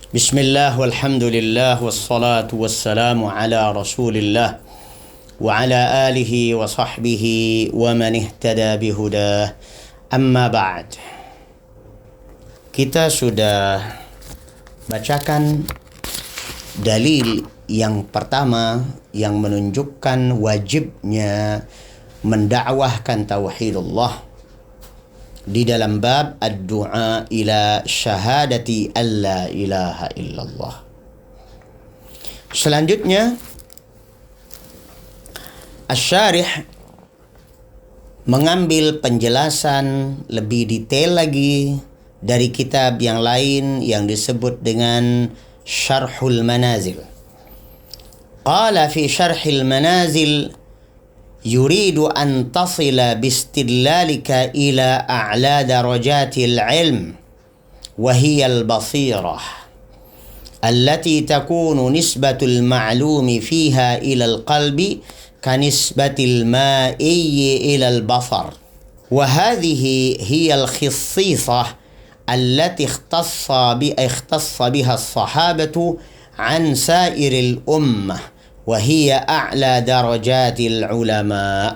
Bismillah walhamdulillah wassalatu wassalamu ala rasulillah wa ala alihi wa sahbihi wa man ihtada bihudah. Amma ba'd. Kita sudah bacakan dalil yang pertama yang menunjukkan wajibnya mendakwahkan tauhidullah di dalam bab ad-du'a ila syahadati alla ilaha illallah. Selanjutnya Asy-Syarih mengambil penjelasan lebih detail lagi dari kitab yang lain yang disebut dengan Syarhul Manazil. Qala fi Syarhil Manazil يريد أن تصل باستدلالك إلى أعلى درجات العلم وهي البصيرة التي تكون نسبة المعلوم فيها إلى القلب كنسبة الماء إلى البصر، وهذه هي الخصيصة التي اختص بها الصحابة عن سائر الأمة وهي أعلى درجات العلماء.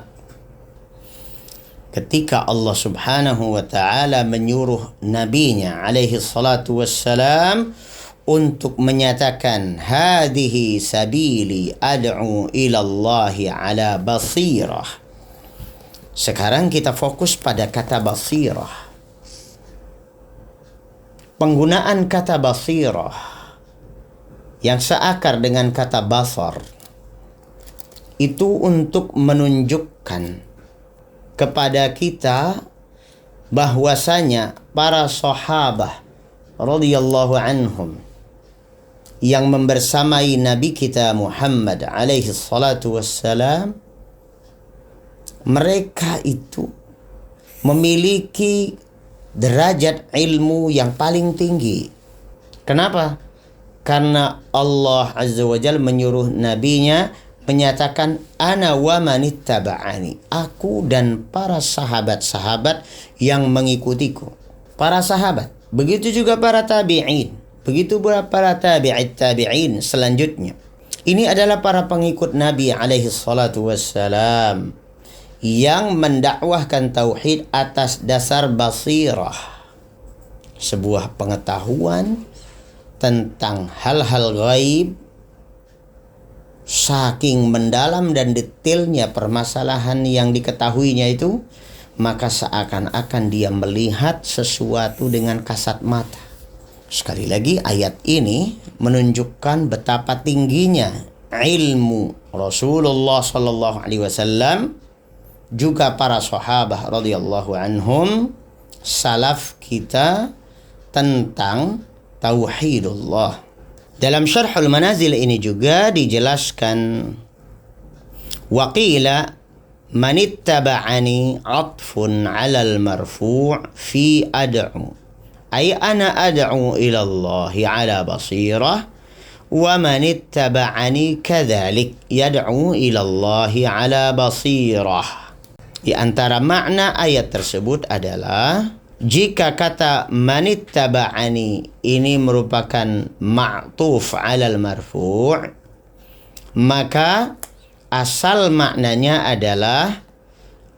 Ketika Allah subhanahu wa ta'ala menyuruh nabinya alaihi salatu wassalam untuk menyatakan hadhihi sabili ad'u ilallahi ala basirah. Sekarang kita fokus pada kata basirah. Penggunaan kata basirah yang seakar dengan kata basar itu untuk menunjukkan kepada kita bahwasanya para sahabat radhiyallahu anhum yang membersamai Nabi kita Muhammad alaihi salatu wassalam, mereka itu memiliki derajat ilmu yang paling tinggi. Kenapa? Karena Allah azza wa jalla menyuruh nabinya menyatakan ana wa manittaba'ani, aku dan para sahabat-sahabat yang mengikutiku. Para sahabat, begitu juga para tabi'in, begitu pula para tabi'it tabi'in selanjutnya. Ini adalah para pengikut Nabi alaihi salatu wassalam yang mendakwahkan tauhid atas dasar basirah, sebuah pengetahuan tentang hal-hal gaib. Saking mendalam dan detailnya permasalahan yang diketahuinya itu, maka seakan-akan dia melihat sesuatu dengan kasat mata. Sekali lagi, ayat ini menunjukkan betapa tingginya ilmu Rasulullah sallallahu alaihi wasallam, juga para sahabat radhiyallahu anhum, salaf kita, tentang tauhidullah. Dalam Syarhul Manazil ini juga dijelaskan waqila manittaba'ani atfun 'alal marfu' fi ad'u, ay ana ad'u ila Allah 'ala basirah, wa manittaba'ani kadzalik yad'u ila Allah 'ala basirah. Di antara makna ayat tersebut adalah jika kata manittaba'ani ini merupakan ma'tuf 'alal marfu', maka asal maknanya adalah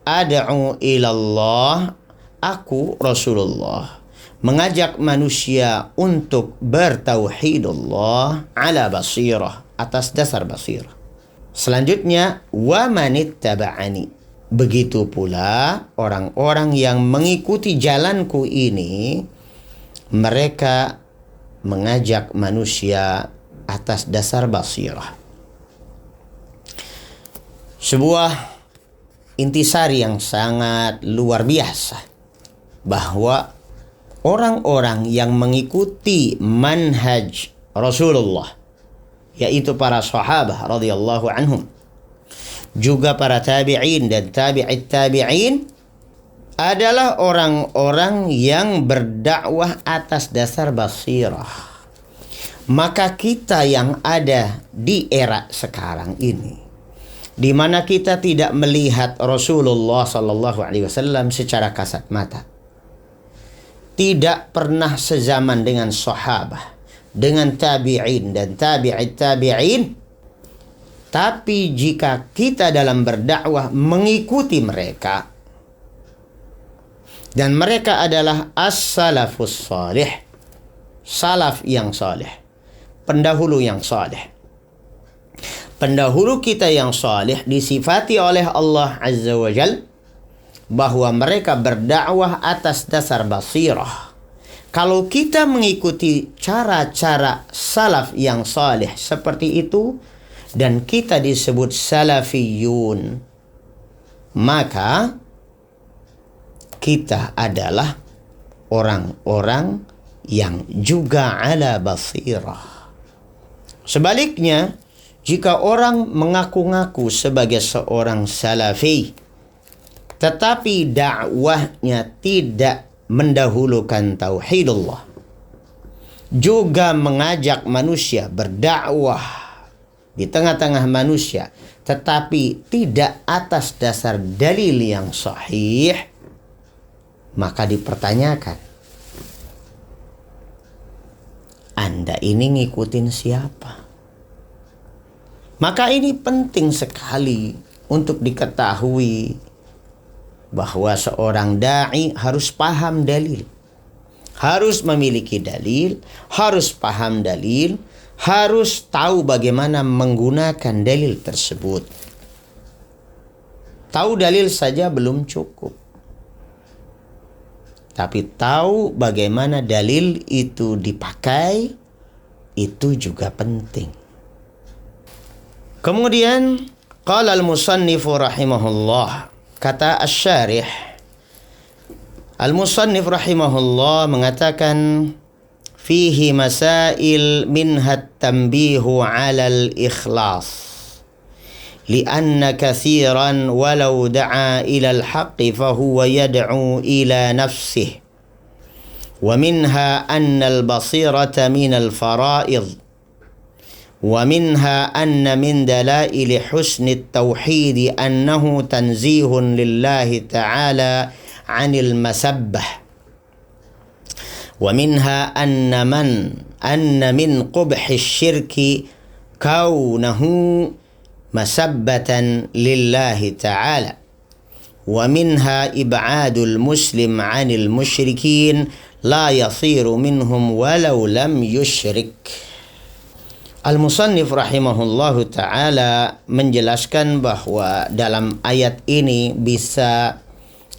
ad'u ilallah, aku Rasulullah mengajak manusia untuk bertauhidullah ala basirah, atas dasar basirah. Selanjutnya wa manittaba'ani, begitu pula orang-orang yang mengikuti jalanku ini, mereka mengajak manusia atas dasar basirah. Sebuah intisari yang sangat luar biasa bahwa orang-orang yang mengikuti manhaj Rasulullah, yaitu para sahabat radhiyallahu anhum, juga para tabi'in dan tabi'it tabi'in, adalah orang-orang yang berdakwah atas dasar basirah. Maka kita yang ada di era sekarang ini, di mana kita tidak melihat Rasulullah sallallahu alaihi wasallam secara kasat mata, tidak pernah sezaman dengan sahabat, dengan tabi'in dan tabi'it tabi'in. Tapi jika kita dalam berdakwah mengikuti mereka, dan mereka adalah as-salafus salih, salaf yang salih, pendahulu yang salih. Pendahulu kita yang salih disifati oleh Allah Azza wa Jal bahwa mereka berdakwah atas dasar basirah. Kalau kita mengikuti cara-cara salaf yang salih seperti itu, dan kita disebut salafiyun, maka kita adalah orang-orang yang juga ala basirah. Sebaliknya, jika orang mengaku-ngaku sebagai seorang salafi, tetapi dakwahnya tidak mendahulukan tauhidullah, juga mengajak manusia berdakwah di tengah-tengah manusia, tetapi tidak atas dasar dalil yang sahih, maka dipertanyakan, Anda ini ngikutin siapa? Maka ini penting sekali untuk diketahui bahwa seorang da'i harus paham dalil, harus memiliki dalil, harus paham dalil, harus tahu bagaimana menggunakan dalil tersebut. Tahu dalil saja belum cukup, tapi tahu bagaimana dalil itu dipakai, itu juga penting. Kemudian qala al-musannifu rahimahullah, kata asy-syarih, al-musannif rahimahullah mengatakan, fihi masail minha tanbihu 'ala al-ikhlas li'anna katsiran walau da'a ila al-haqqi fahuwa yad'u ila nafsihi wa minha anna al-basirata min al-fara'id wa minha anna min dalail husni at-tauhid annahu tanzihun lillahi ta'ala 'anil masabbah. ومنها أن من قبح الشرك كونه مسبة لله تعالى ومنها إبعاد المسلم عن المشركين لا يصير منهم ولو لم يشرك. Al-Musannif rahimahullahu ta'ala menjelaskan bahwa dalam ayat ini bisa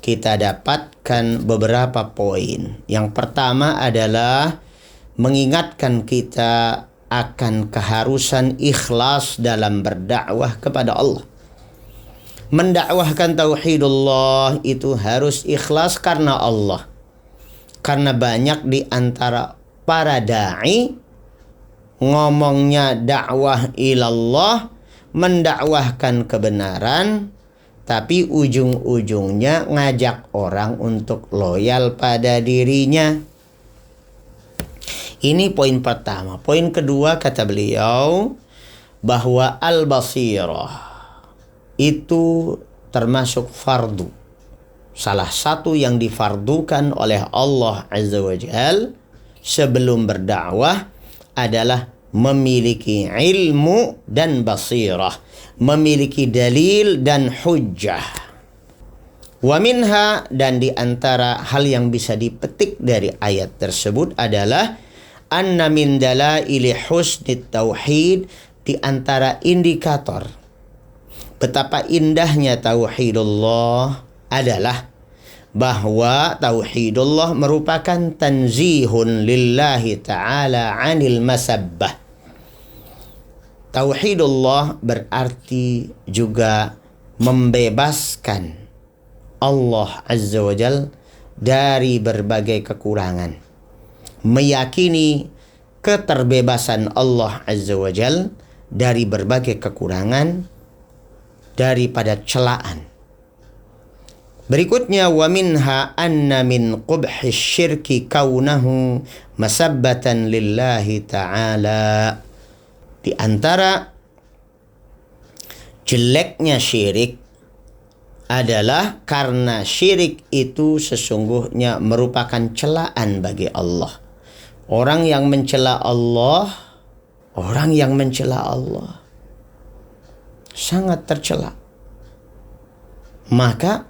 kita dapatkan beberapa poin. Yang pertama adalah mengingatkan kita akan keharusan ikhlas dalam berdakwah kepada Allah. Mendakwahkan tauhidullah itu harus ikhlas karena Allah. Karena banyak di antara para da'i ngomongnya dakwah ilallah, mendakwahkan kebenaran, tapi ujung-ujungnya ngajak orang untuk loyal pada dirinya. Ini poin pertama. Poin kedua, kata beliau, bahwa al-basirah itu termasuk fardu. Salah satu yang difardukan oleh Allah Azza wa Jal sebelum berdakwah adalah memiliki ilmu dan basirah, memiliki dalil dan hujjah. Wa minha, dan di antara hal yang bisa dipetik dari ayat tersebut adalah anna min dalaili husnit tauhid, di antara indikator betapa indahnya tauhidullah adalah bahwa tauhidullah merupakan tanzihun lillahi ta'ala 'anil masabbah. Tauhidullah berarti juga membebaskan Allah Azza wa Jal dari berbagai kekurangan. Meyakini keterbebasan Allah Azza wa Jal dari berbagai kekurangan, daripada celaan. Berikutnya, wa minha anna min qubhi syirki kaunahu masabbatan lillahi ta'ala. Di antara jeleknya syirik adalah karena syirik itu sesungguhnya merupakan celaan bagi Allah. Orang yang mencela Allah, sangat tercela. Maka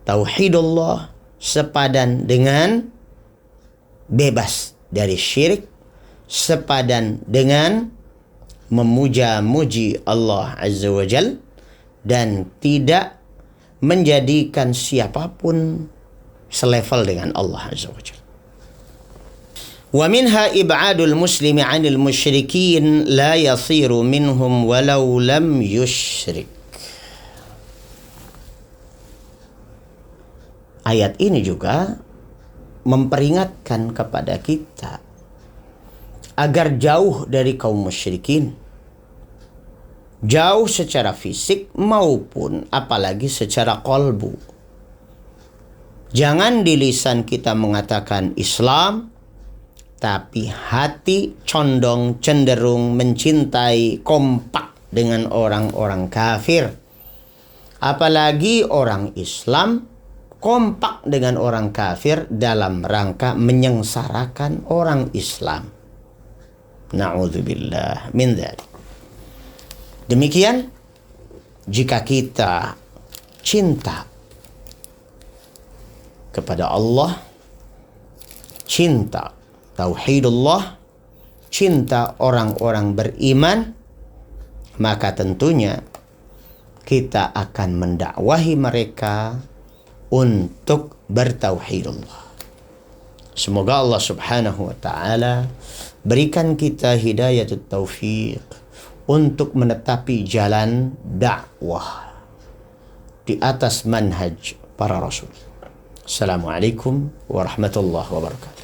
tauhidullah sepadan dengan bebas dari syirik, sepadan dengan memuja-muji Allah Azza wa Jal, dan tidak menjadikan siapapun selevel dengan Allah Azza wa Jal. Wa minha ib'adul muslimi 'anil musyrikin la yasiru minhum walau lam yusyrik. Ayat ini juga memperingatkan kepada kita agar jauh dari kaum musyrikin. Jauh secara fisik maupun apalagi secara qalbu. Jangan di lisan kita mengatakan Islam, tapi hati condong cenderung mencintai, kompak dengan orang-orang kafir. Apalagi orang Islam kompak dengan orang kafir dalam rangka menyengsarakan orang Islam. Na'udzubillah min dzalik. Demikian jika kita cinta kepada Allah, cinta tauhidullah, cinta orang-orang beriman, maka tentunya kita akan mendakwahi mereka untuk bertauhidullah. Semoga Allah Subhanahu wa taala berikan kita hidayatut taufiq untuk menetapi jalan dakwah di atas manhaj para rasul. Assalamualaikum warahmatullahi wabarakatuh.